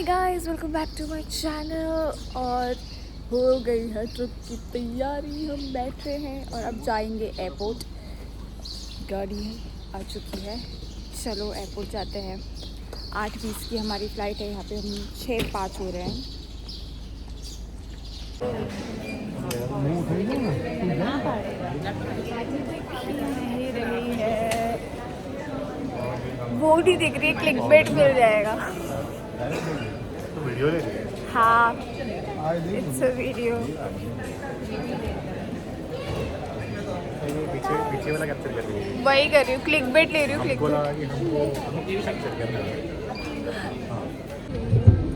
Hi guys, welcome back to my channel. और हो गई है ट्रिप की तैयारी, हम बैठे हैं और अब जाएंगे एयरपोर्ट। गाड़ी आ चुकी है, चलो एयरपोर्ट जाते हैं। 8:20 की हमारी फ़्लाइट है, यहाँ पे हम 6:05 हो रहे हैं। नहीं रही है, वो नहीं दिख रही है, क्लिकबेट मिल जाएगा। तो वीडियो ले रही है? हाँ, इट्स अ वीडियो। पीछे पीछे वाला कैप्चर कर रही है। वही कर रही हूँ, क्लिकबेट ले रही हूँ। हमको लगा क्लिकबेट कि हमको कैप्चर करना है।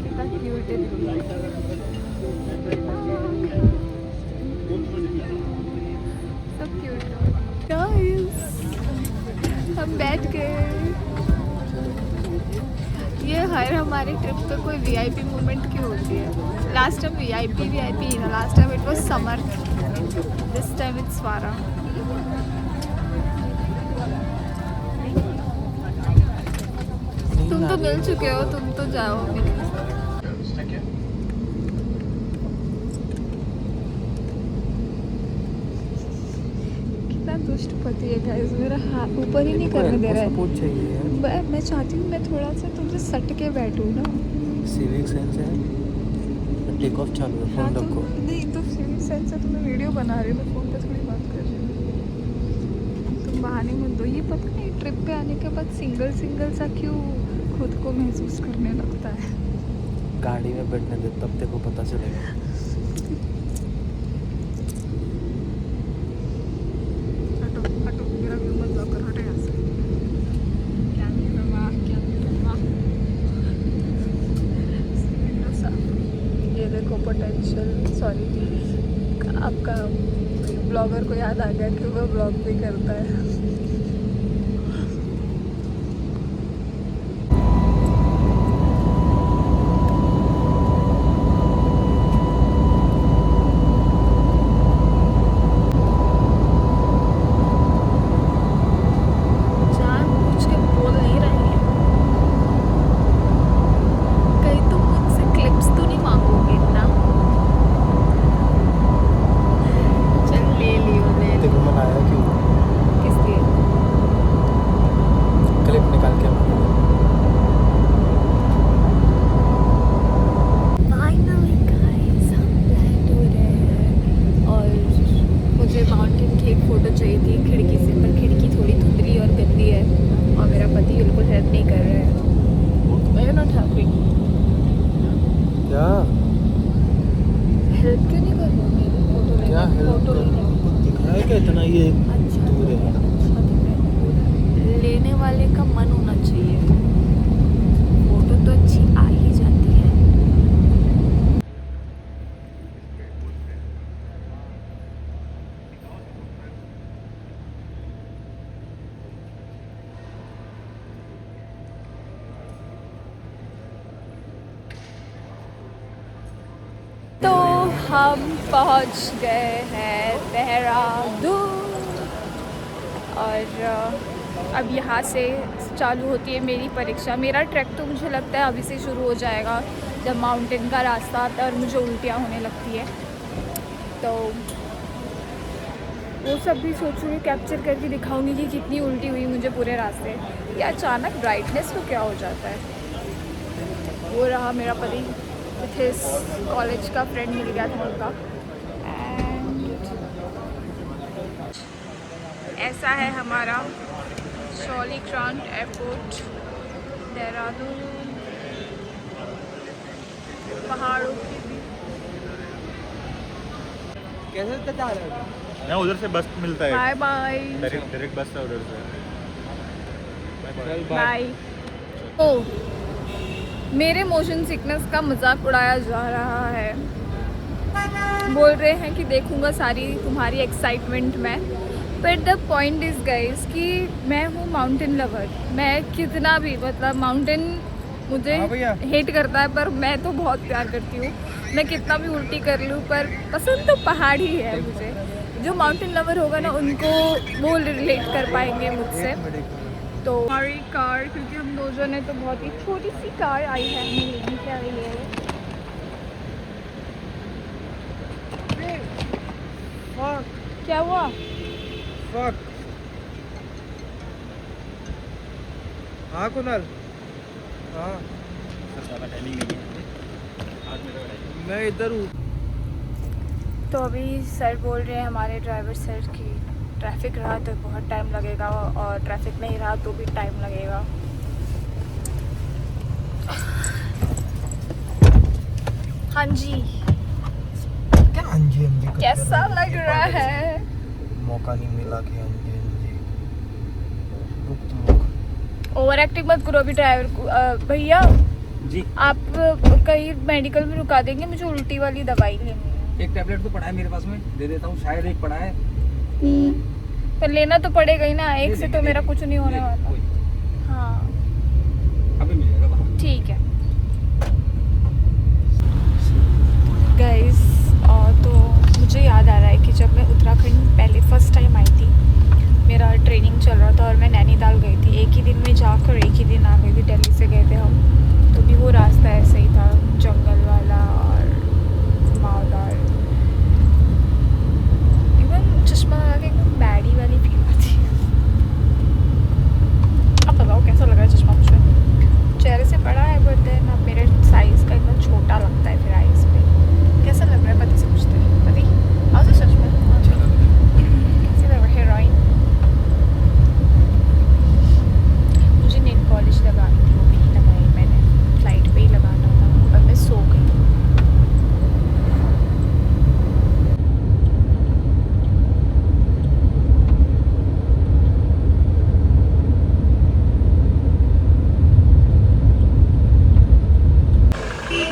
कितना क्यूट है। सब क्यूट है। गाइस, हम बैठ गए। ये हर हमारे ट्रिप पे कोई वीआईपी मोमेंट क्यों होती है? लास्ट टाइम वीआईपी ही ना, last time it was summer, this time it's स्वारा। तुम तो मिल चुके हो, तुम तो जाओ। कितना दुष्ट पति है गाइस, मेरा हाथ ऊपर ही नहीं करने दे रहा है। सपोर्ट चाहिए। मैं चाहती हूँ मैं थोड़ा सा तुमसे सट के बैठूँ ना। सिविक सेंस है। टेक ऑफ चालू है, हाँ फोन तो रखो। नहीं तो सिविक सेंस है, तो मैं वीडियो बना रही हूँ, मैं फ़ोन पे थोड़ी बात कर रही हूँ। तुम बहाने मत दो। ये पता नहीं ट्रिप पे आने के बाद सिंगल सा क्यों खुद को महसूस करने लगता है। गाड़ी में बैठने दे, तब तेरे को पता चलेगा। हटो हटो, मेरा व्यू मत ब्लॉक करो, हटो यहाँ से। क्या नहीं। ये देखो पोटेंशियल, सॉरी आपका ब्लॉगर को याद आ गया कि वो ब्लॉग भी करता है। जानबूझ के बोल नहीं रहे हैं, कहीं तुम मुझसे क्लिप्स तो नहीं मांगोगे ना? चल ले लियो, ले तेरे को मनाया क्यों? किस लिए? क्लिप निकाल के फाइनली गाइस, हम लैंड हो रहे हैं। और मुझे माउंटेन की एक फ़ोटो चाहिए थी खिड़की से, पर खिड़की थोड़ी धुंधली और गंदी है और मेरा पति बिल्कुल हेल्प नहीं कर रहा है। मैं नॉट हैप्पी। क्या हेल्प क्यों नहीं कर रहा मेरी फ़ोटो लेने? क्या हेल्प फ़ोटो लेने दिखाया क्या इतना? ये अच्छा दूर है। अच्छा दिख रहा है। लेने वाले का मन होना चाहिए, फ़ोटो तो अच्छी आ ही जाती है। तो हम पहुंच गए हैं देहरादून और अब यहाँ से चालू होती है मेरी परीक्षा। मेरा ट्रैक तो मुझे लगता है अभी से शुरू हो जाएगा, जब माउंटेन का रास्ता आता है और मुझे उल्टियाँ होने लगती है। तो वो सब भी सोचूंगी, कैप्चर करके दिखाऊंगी कि कितनी उल्टी हुई मुझे पूरे रास्ते। ये अचानक ब्राइटनेस तो क्या हो जाता है। वो रहा मेरा पति, विथ कॉलेज का फ्रेंड मिल गया था उनका। एंड ऐसा है हमारा शॉलीक्रांत एयरपोर्ट देहरादून। पहाड़ों की भी कैसे जा रहे हो? ना उधर से बस मिलता है। बाय बाय डायरेक्ट बस है उधर से। बाय। ओ, मेरे मोशन सिकनेस का मजाक उड़ाया जा रहा है। बोल रहे हैं कि देखूंगा सारी तुम्हारी एक्साइटमेंट में। But the point is guys कि मैं हूँ माउंटेन लवर। मैं कितना भी, मतलब माउंटेन मुझे हेट करता है, पर मैं तो बहुत प्यार करती हूँ। मैं कितना भी उल्टी कर लूँ, पर पसंद तो पहाड़ ही है मुझे। जो माउंटेन लवर होगा ना, उनको वो रिलेट कर पाएंगे मुझसे। तो हमारी कार, क्योंकि हम दो जन हैं तो बहुत ही छोटी सी कार आई है हमें लेने के लिए। फक हाँ कुणाल हाँ ज़्यादा टाइमिंग नहीं है आज मेरा टाइमिंग मैं इधर हूँ तो अभी सर बोल रहे हैं हमारे ड्राइवर सर कि ट्रैफिक रहा तो बहुत टाइम लगेगा और ट्रैफिक नहीं रहा तो भी टाइम लगेगा। हाँ जी, क्या अंजी अंजी करते कैसा रहो? लग रहा है? मौका नहीं मिला कि अंजी अंजी रुक तो रुक ओवर एक्टिंग मत करो अभी ड्राइवर को। भैया जी आप कहीं मेडिकल में रुका देंगे, मुझे उल्टी वाली दवाई लेनी है। एक टैबलेट तो पड़ा है मेरे पास में, दे देता हूँ, शायद एक पड़ा है। पर लेना तो पड़ेगा ही ना, एक ले से लेंगे, तो मेरा ले कुछ नहीं होने लेंगे, वाला। कोई हाँ अभी मिल जाएगा बाहर। ठीक है गाइस। तो मुझे याद आ रहा है कि जब मैं उत्तराखंड पहले फर्स्ट टाइम आई थी, मेरा ट्रेनिंग चल रहा था और मैं नैनीताल गई थी। एक ही दिन में जाकर एक ही दिन आ गई थी, दिल्ली से गए थे हम। तो भी वो रास्ता ऐसे ही था, जंगल वाला और घुमावदार। एकदम चश्मा लगा के एकदम बैडी वाली फील आती है। अब बताओ कैसा लग रहा है चश्मा मुझे? चेहरे से बड़ा है बट देन अब मेरे साइज़ का एकदम छोटा लगता है फिर आइज़ पे। कैसा लग रहा है पति से पूछते हैं। पति आओ तो सच में कैसे लग रहा है हीरोइन? मुझे नेल पॉलिश लगानी थी, वो भी नहीं लगाई मैंने, फ्लाइट पे ही लगाना था पर मैं सो गई।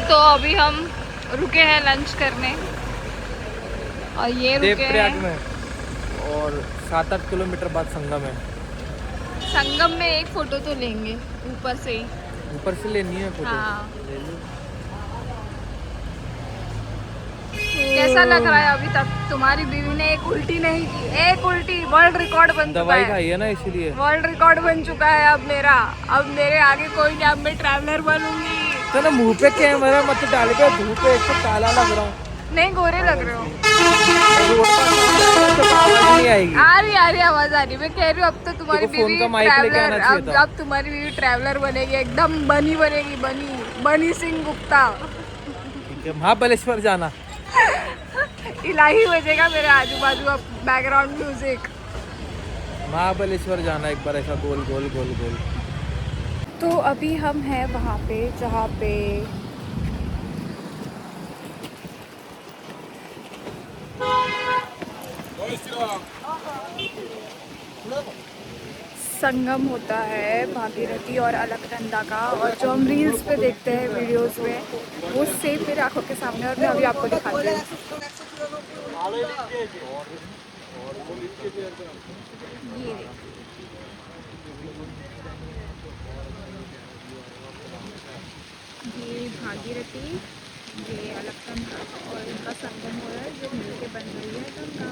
तो अभी हम रुके हैं लंच करने और ये रुके देवप्रयाग हैं में और 7-8 किलोमीटर बाद संगम है संगम में। एक फोटो तो लेंगे ऊपर से ही। ऊपर से लेनी है फोटो हाँ। ले लो कैसा लग रहा है अभी तक? तुम्हारी बीवी ने एक उल्टी नहीं की, एक उल्टी वर्ल्ड रिकॉर्ड बन चुका दवाई है। खाई है ना इसीलिए वर्ल्ड रिकॉर्ड बन चुका है अब मेरा। अब मेरे आगे कोई नहीं, अब मैं ट्रैवलर बनूंगी। तो ना मुंह पे कैमरा मत डाल के, धूप पे एक तो काला लग रहा हूँ नहीं गोरे लग रहे हो। रोड पर तो आवाज नहीं आएगी आ रही आवाज आ रही। मैं कह रही हूँ अब तो तुम्हारी देखो, फोन बीवी का माइक लेके आना ट्रैवलर, चाहिए था। अब तुम्हारी बीवी ट्रैवलर बनेगी, एकदम बनी बनेगी, बनी सिंह गुप्ता। ठीक है महाबलेश्वर जाना इलाही बजेगा मेरे आजू बाजू अब बैकग्राउंड म्यूजिक। महाबलेश्वर जाना एक बार ऐसा गोल गोल गोल गोल। तो अभी हम हैं वहाँ पे जहाँ पे संगम होता है भागीरथी और अलकनंदा का, और जो हम रील्स पे देखते हैं वीडियोस में वो सेम मेरे आंखों के सामने, और मैं अभी आपको दिखाती हूँ। ये देखिए। ये भागीरथी, ये अलकनंदा और इनका संगम हो रहा है जो मिलके बन रही है गंगा।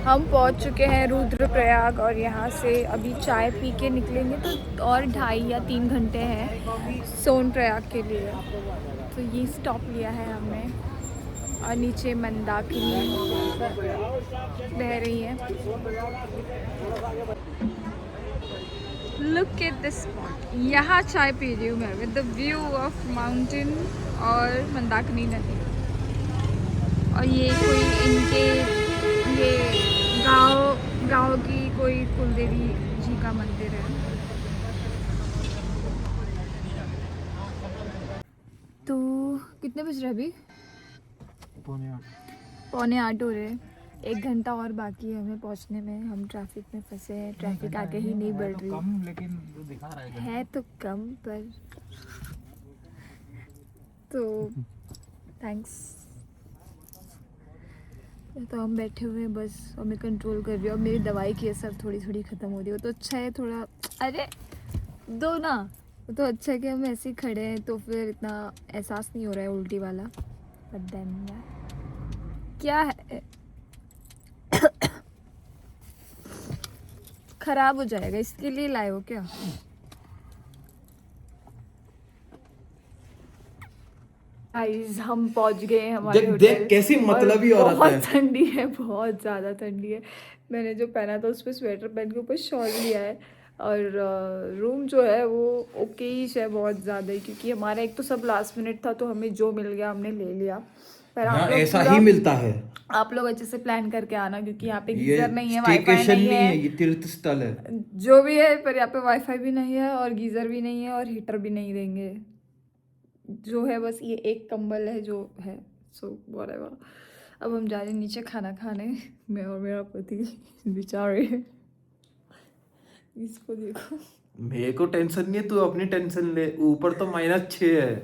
हम पहुंच चुके हैं रुद्रप्रयाग और यहाँ से अभी चाय पी के निकलेंगे तो और 2.5 या 3 घंटे हैं सोनप्रयाग के लिए। तो ये स्टॉप लिया है हमने और नीचे मंदाकिनी बह रही है। लुक एट दिस स्पॉट, यहाँ चाय पी रही हूँ मैं with the view of mountain और मंदाकिनी नदी। और ये कोई इनके ये गांव की कोई कुलदेवी जी का मंदिर है। तो कितने बज रहे अभी? 7:45 हो रहे हैं। 1 घंटा और बाकी है हमें पहुंचने में। हम ट्रैफिक में फंसे हैं, ट्रैफिक आगे ही नहीं बढ़ रही कम, लेकिन जो दिखा रहा है है तो कम, पर तो थैंक्स। तो हम बैठे हुए हैं बस, और मैं कंट्रोल कर रही हूँ। अब मेरी दवाई की असर थोड़ी थोड़ी ख़त्म हो रही है, तो अच्छा है थोड़ा। अरे दो ना, तो अच्छा है कि हम ऐसे ही खड़े हैं, तो फिर इतना एहसास नहीं हो रहा है उल्टी वाला। बट देन क्या है, खराब हो जाएगा, इसके लिए लाए हो क्या? गाइस हम पहुंच गए हैं हमारे देख होटल। कैसी मतलबी और औरत बहुत है। ठंडी है, बहुत ज़्यादा ठंडी है। मैंने जो पहना था उस पर स्वेटर पहन के ऊपर शॉल लिया है। और रूम जो है वो ओकेइश है बहुत ज़्यादा ही, क्योंकि हमारा एक तो सब लास्ट मिनट था, तो हमें जो मिल गया हमने ले लिया। पर हाँ आप लोग ऐसा पूरा- ही मिलता है। आप लोग अच्छे से प्लान करके आना, क्योंकि यहाँ पे ये गीज़र नहीं है, वाईफाई स्टेकेशन नहीं नहीं है, है, ये तीर्थ स्थल है। जो भी है, पर यहाँ पे वाईफाई भी नहीं है और गीज़र भी नहीं है और हीटर भी नहीं देंगे। जो है बस ये एक कंबल है जो है। So whatever. अब हम जा रहे हैं नीचे खाना खाने, मैं और मेरा पति बेचारे। इसको देखो, मेरे को टेंशन नहीं है, तू अपनी टेंशन ले। ऊपर तो -6 है,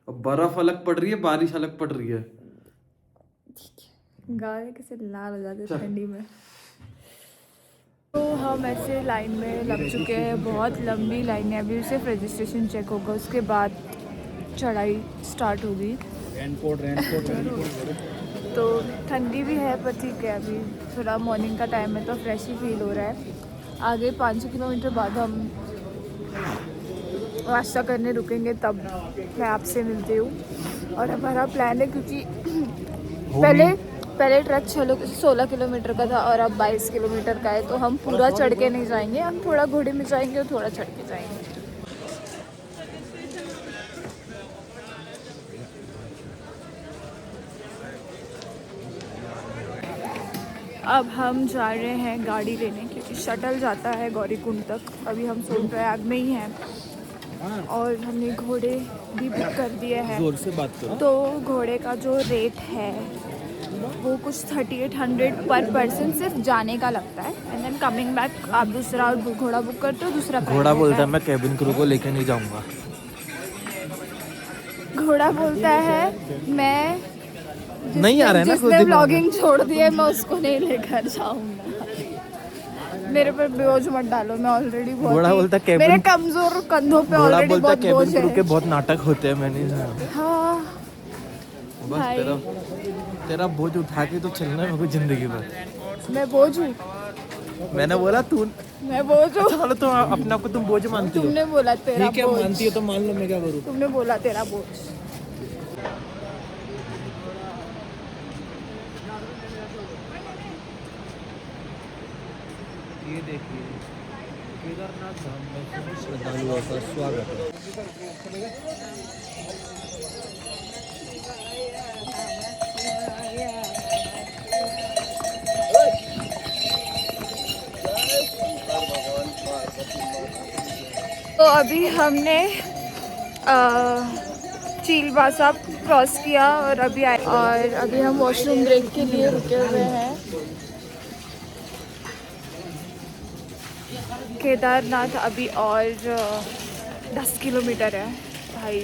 अब बर्फ अलग पड़ रही है, बारिश अलग पड़ रही है। गाय कैसे लाल हो जाते हैं ठंडी में। तो हम ऐसे लाइन में लग चुके हैं, बहुत लंबी लाइन है। अभी सिर्फ रजिस्ट्रेशन चेक होगा, उसके बाद चढ़ाई स्टार्ट होगी। तो ठंडी भी है, पर ठीक है, अभी थोड़ा मॉर्निंग का टाइम है तो फ्रेश ही फील हो रहा है। आगे 5 किलोमीटर बाद हम नाश्ता करने रुकेंगे, तब मैं आपसे मिलती हूँ। और हमारा प्लान है, क्योंकि पहले ट्रैक 16 किलोमीटर का था और अब 22 किलोमीटर का है, तो हम पूरा चढ़ के नहीं जाएंगे, हम थोड़ा घोड़े में जाएंगे और थोड़ा चढ़ के जाएंगे। अब हम जा रहे हैं गाड़ी लेने, क्योंकि शटल जाता है गौरीकुंड तक। अभी हम सोनप्रयाग में ही हैं और हमने घोड़े भी बुक कर दिए हैं। जोर से बात करो। तो घोड़े का जो रेट है वो कुछ 3800 पर पर्सन सिर्फ जाने का लगता है, एंड देन कमिंग बैक आप दूसरा घोड़ा बुक करते हो, दूसरा price घोड़ा होता बोलता है है। मैं केबिन क्रू को लेके नहीं जाऊंगा। घोड़ा बोलता है मैं नहीं आ रहा है ना कुछ जिसने दिन में। व्लॉगिंग छोड़ दी है मैं उसको नहीं लेकर जाऊंगा। मेरे पर बोझ मत डालो, मैं ऑलरेडी घोड़ा बहुत बोलता ही- केबिन- मेरे कमजोर कंधों पे घोड़ा ऑलरेडी बोलता है बहुत केबिन बोझ क्रू के है। बहुत नाटक होते हैं, मैंने सुना। हाँ बस भाई। तेरा बोझ उठा के तो चलना है मेरे को जिंदगी भर। मैं बोझ हूँ, मैंने बोला तू मैं बोझ हूँ। अच्छा, तुम अपने आप को तुम बोझ मानती हो? तुमने बोला तेरा ठीक है, बोझ। मानती हो तो मान लो, मैं क्या करूँ। तुमने बोला तेरा बोझ। ये देखिए केदारनाथ धाम में सभी श्रद्धालुओं का स्वागत है। तो अभी हमने चीलवासा क्रॉस किया और अभी आए, और अभी हम वॉशरूम ब्रेक के लिए रुके हुए हैं। केदारनाथ अभी और 10 किलोमीटर है भाई।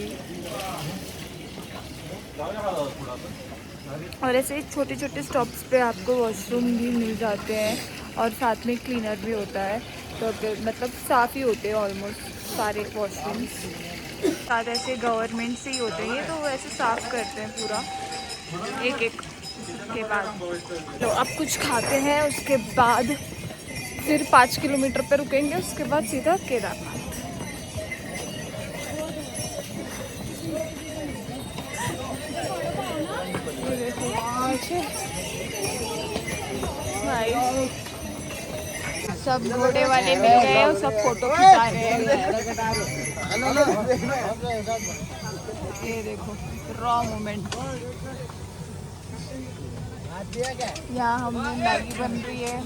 और ऐसे छोटे छोटे स्टॉप्स पे आपको वॉशरूम भी मिल जाते हैं और साथ में क्लीनर भी होता है, तो मतलब साफ़ ही होते हैं ऑलमोस्ट सारे वॉशरूम्स। साथ ऐसे गवर्नमेंट से ही होते हैं ये, तो वो ऐसे साफ़ करते हैं पूरा एक एक के बाद। तो अब कुछ खाते हैं, उसके बाद फिर 5 किलोमीटर पे रुकेंगे, उसके बाद सीधा केदारनाथ। ये देखो भाई, सब घोड़े वाले मिल गए और सब फोटो खिंचा रहे हैं। ये देखो रॉ मोमेंट। यहाँ हमें मैगी बन रही है,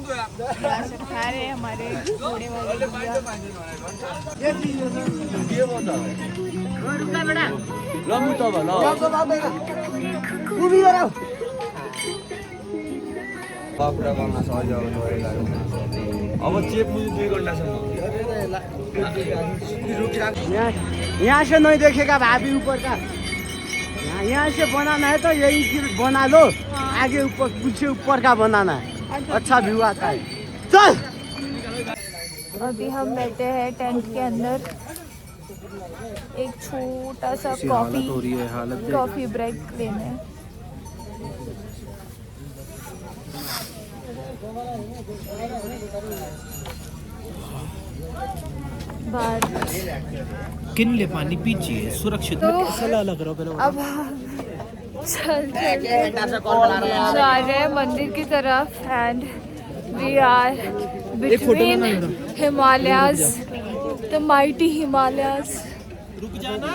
यहाँ से खा रहे हैं हमारे घोड़े वाले अब चेप मुझे 2 घंटा से यहाँ से नहीं देखेगा भाभी ऊपर का। यहाँ से बनाना है तो यही बना लो, आगे ऊपर पीछे ऊपर का बनाना है, अच्छा व्यू आता है। चल अभी हम बैठे हैं टेंट के अंदर, एक छोटा सा हालत हो रही है, हालत देख। कॉफी ब्रेक लेने। किन ले पानी पीजिए सुरक्षित तो लग रहा है। अब हम चल जा रहे हैं मंदिर की तरफ and we are between Himalayas, the mighty Himalayas. रुक जाना।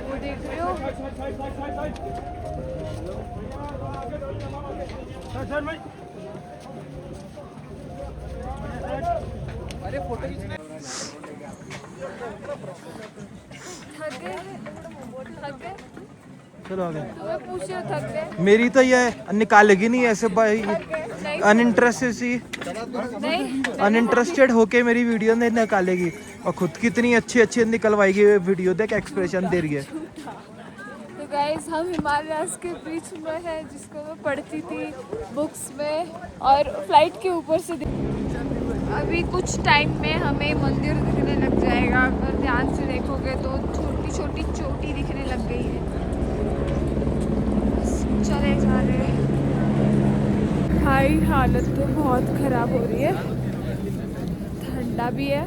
वो देख रहे हो, थक गए? चलो आगे। तुम्हें पूछ रहे हो थक गए? मेरी तो ये निकालेगी नहीं ऐसे भाई, नहीं अनइंटरेस्टेड सी, नहीं अनइंटरेस्टेड होके मेरी वीडियो नहीं निकालेगी, और खुद कितनी अच्छी अच्छी निकलवाएगी वीडियो, देख एक्सप्रेशन दे रही है। तो गाइस हम हिमालयास के बीच में है, जिसको मैं पढ़ती थी बुक्स में और फ्लाइट के ऊपर से अभी कुछ टाइम में हमें मंदिर दिखने लग जाएगा। अगर ध्यान से देखोगे तो छोटी छोटी चोटी दिखने लग गई है। बस चले जा रहे हैं। भाई हालत तो बहुत ख़राब हो रही है, ठंडा भी है,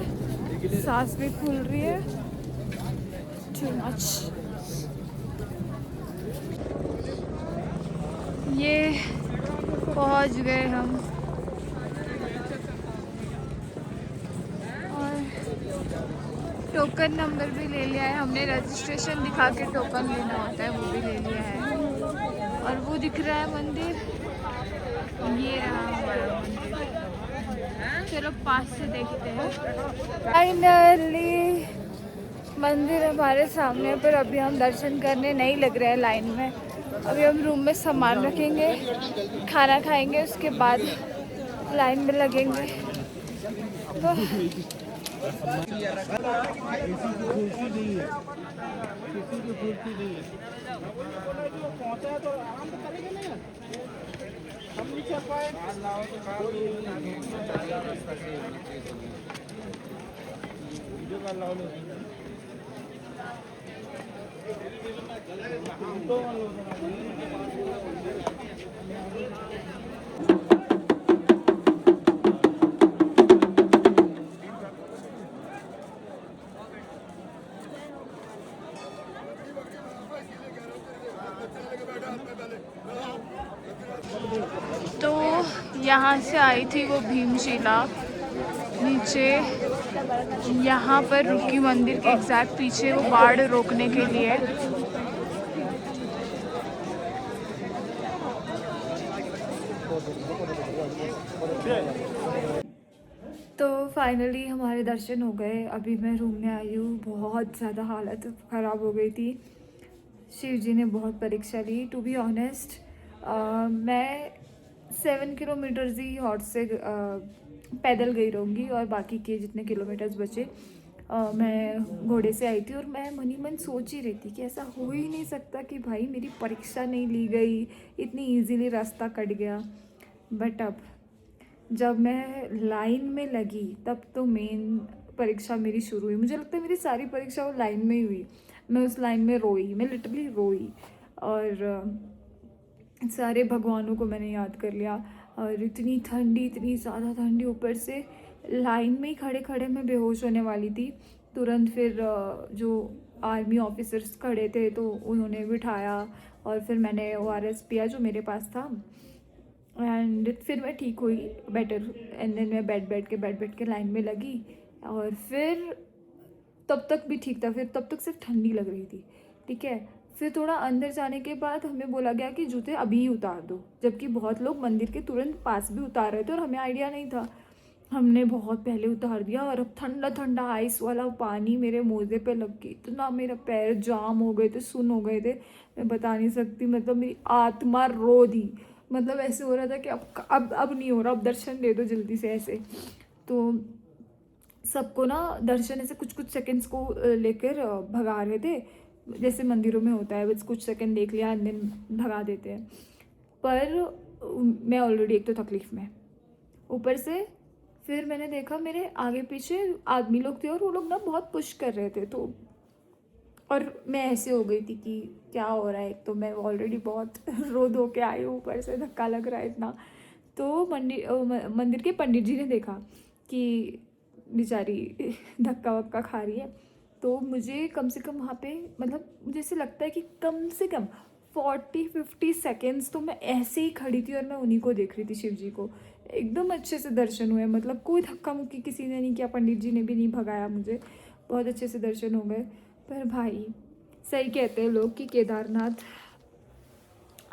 सांस भी फूल रही है, टू मच। ये पहुंच गए हम और टोकन नंबर भी ले लिया है हमने, रजिस्ट्रेशन दिखा के टोकन लेना होता है, वो भी ले लिया है। और वो दिख रहा है मंदिर, ये रहा हमारा मंदिर। चलो पास से देखते हैं। फाइनली मंदिर हमारे सामने, पर अभी हम दर्शन करने नहीं लग रहे हैं लाइन में। अभी हम रूम में सामान रखेंगे, खाना खाएंगे, उसके बाद लाइन में लगेंगे। तो यहाँ से आई थी वो भीमशिला, नीचे यहाँ पर रुकी मंदिर के एग्जैक्ट पीछे, वो बाढ़ रोकने के लिए। तो फाइनली हमारे दर्शन हो गए। अभी मैं रूम में आई हूँ, बहुत ज़्यादा हालत ख़राब हो गई थी। शिव जी ने बहुत परीक्षा ली। टू बी ऑनेस्ट मैं 7 किलोमीटर्स ही हॉर्स से पैदल गई रहूँगी, और बाकी के जितने किलोमीटर्स बचे मैं घोड़े से आई थी। और मैं मन ही मन सोच ही रही थी कि ऐसा हो ही नहीं सकता कि भाई मेरी परीक्षा नहीं ली गई, इतनी इजीली रास्ता कट गया। बट अब जब मैं लाइन में लगी तब तो मेन परीक्षा मेरी शुरू हुई। मुझे लगता है मेरी सारी परीक्षा वो लाइन में ही हुई। मैं उस लाइन में रोई, मैं लिटरली रोई, और सारे भगवानों को मैंने याद कर लिया। और इतनी ठंडी, इतनी ज़्यादा ठंडी, ऊपर से लाइन में ही खड़े खड़े मैं बेहोश होने वाली थी। तुरंत फिर जो आर्मी ऑफिसर्स खड़े थे तो उन्होंने बिठाया, और फिर मैंने ORS पिया जो मेरे पास था, एंड फिर मैं ठीक हुई बेटर। एंड देन मैं बैठ बैठ के लाइन में लगी, और फिर तब तक भी ठीक था, फिर तब तक सिर्फ ठंडी लग रही थी, ठीक है। फिर थोड़ा अंदर जाने के बाद हमें बोला गया कि जूते अभी ही उतार दो, जबकि बहुत लोग मंदिर के तुरंत पास भी उतार रहे थे और हमें आइडिया नहीं था। हमने बहुत पहले उतार दिया और अब ठंडा ठंडा आइस वाला पानी मेरे मोजे पे लग के इतना मेरा पैर जाम हो गए थे, सुन हो गए थे, मैं बता नहीं सकती। मतलब मेरी आत्मा रो दी, मतलब ऐसे हो रहा था कि अब नहीं हो रहा, अब दर्शन दे दो जल्दी से ऐसे। तो सबको ना दर्शन ऐसे कुछ कुछ सेकंड्स को लेकर भगा रहे थे, जैसे मंदिरों में होता है, बस कुछ सेकंड देख लिया एंड देन भगा देते हैं। पर मैं ऑलरेडी एक तो तकलीफ़ में, ऊपर से फिर मैंने देखा मेरे आगे पीछे आदमी लोग थे और वो लोग ना बहुत पुश कर रहे थे, तो और मैं ऐसे हो गई थी कि क्या हो रहा है। एक तो मैं ऑलरेडी बहुत रो धो के आई हूँ, ऊपर से धक्का लग रहा है इतना। तो मंदिर के पंडित जी ने देखा कि बेचारी धक्का वक्का खा रही है, तो मुझे कम से कम वहाँ पे मतलब मुझे ऐसे लगता है कि कम से कम 40-50 सेकेंड्स तो मैं ऐसे ही खड़ी थी और मैं उन्हीं को देख रही थी, शिव जी को। एकदम अच्छे से दर्शन हुए, मतलब कोई धक्का मुक्की किसी ने नहीं किया, पंडित जी ने भी नहीं भगाया मुझे, बहुत अच्छे से दर्शन हो गए। पर भाई सही कहते हैं लोग कि केदारनाथ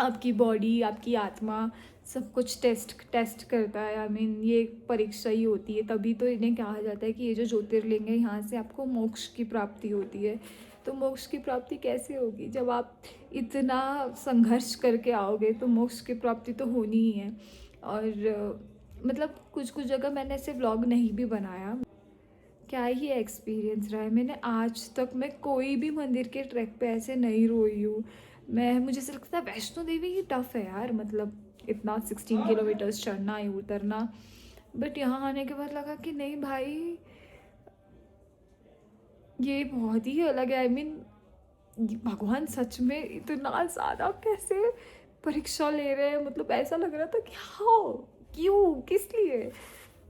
आपकी बॉडी, आपकी आत्मा, सब कुछ टेस्ट करता है। आई मीन ये एक परीक्षा ही होती है, तभी तो इन्हें कहा जाता है कि ये जो ज्योतिर्लिंग है यहाँ से आपको मोक्ष की प्राप्ति होती है। तो मोक्ष की प्राप्ति कैसे होगी? जब आप इतना संघर्ष करके आओगे तो मोक्ष की प्राप्ति तो होनी ही है। और मतलब कुछ कुछ जगह मैंने ऐसे व्लॉग नहीं भी बनाया। क्या ही एक्सपीरियंस रहा है, मैंने आज तक मैं कोई भी मंदिर के ट्रैक पे ऐसे नहीं रोई हूँ। मुझे ऐसा लगता है वैष्णो देवी ही टफ़ है यार, मतलब इतना 16 किलोमीटर्स चढ़ना है उतरना। बट यहाँ आने के बाद लगा कि नहीं भाई, ये बहुत ही अलग है। आई मीन भगवान सच में इतना ज़्यादा कैसे परीक्षा ले रहे हैं, मतलब ऐसा लग रहा था कि हाँ क्यों, किस लिए।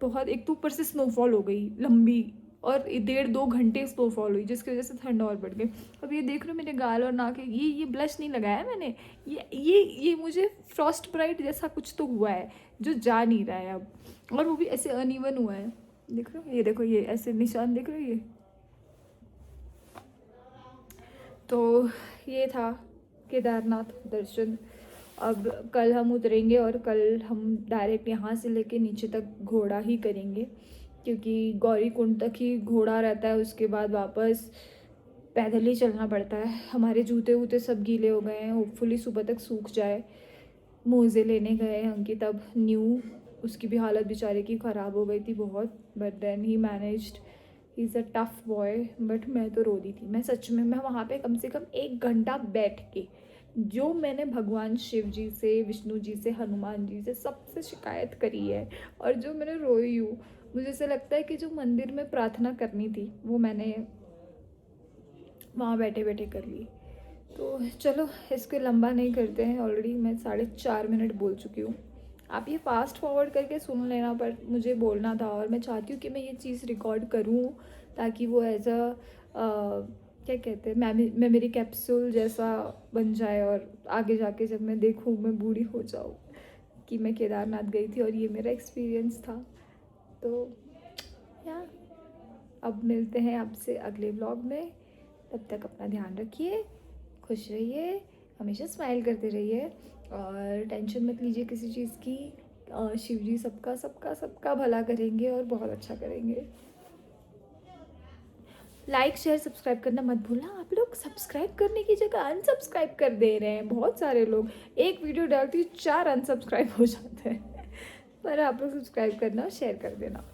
बहुत, एक तो ऊपर से स्नोफॉल हो गई लंबी और 1.5-2 घंटे स्नोफॉल हुई, जिसकी वजह से ठंड और बढ़ गई। अब ये देख रहे हो मेरे गाल और नाक, ये ब्लश नहीं लगाया मैंने, ये मुझे फ्रॉस्ट ब्राइट जैसा कुछ तो हुआ है जो जा नहीं रहा है अब, और वो भी ऐसे अनइवन हुआ है। देख रहे हो, ये देखो, ये ऐसे निशान देख रहे हो ये। तो ये था केदारनाथ दर्शन। अब कल हम उतरेंगे और कल हम डायरेक्ट यहाँ से लेके नीचे तक घोड़ा ही करेंगे, क्योंकि गौरीकुंड तक ही घोड़ा रहता है, उसके बाद वापस पैदल ही चलना पड़ता है। हमारे जूते वूते सब गीले हो गए हैं, होपफुली सुबह तक सूख जाए। मोज़े लेने गए अंकित अब न्यू, उसकी भी हालत बेचारे की ख़राब हो गई थी बहुत, but then he managed. He is a tough boy. But मैं तो रो दी थी, मैं सच में। मैं वहाँ पे कम से कम 1 घंटा बैठ के जो मैंने भगवान शिव जी से, विष्णु जी से, हनुमान जी से, सबसे शिकायत करी है और जो मैंने रोई हूँ, मुझे ऐसा लगता है कि जो मंदिर में प्रार्थना करनी थी वो मैंने वहाँ बैठे बैठे कर ली। तो चलो इसको लंबा नहीं करते हैं, ऑलरेडी मैं 4.5 मिनट बोल चुकी हूँ। आप ये फास्ट फॉरवर्ड करके सुन लेना, पर मुझे बोलना था और मैं चाहती हूँ कि मैं ये चीज़ रिकॉर्ड करूँ ताकि वो एज अ क्या कहते हैं, मेमोरी कैप्सूल जैसा बन जाए, और आगे जाके जब मैं देखूँ, मैं बूढ़ी हो जाऊँ कि मैं केदारनाथ गई थी और ये मेरा एक्सपीरियंस था। तो या अब मिलते हैं आपसे अगले व्लॉग में। तब तक अपना ध्यान रखिए, खुश रहिए, हमेशा स्माइल करते रहिए और टेंशन मत लीजिए किसी चीज़ की। शिव जी सबका भला करेंगे और बहुत अच्छा करेंगे। लाइक शेयर सब्सक्राइब करना मत भूलना। आप लोग सब्सक्राइब करने की जगह अनसब्सक्राइब कर दे रहे हैं, बहुत सारे लोग। एक वीडियो डालती 4 अनसब्सक्राइब हो जाते हैं। पर आप लोग सब्सक्राइब करना और शेयर कर देना।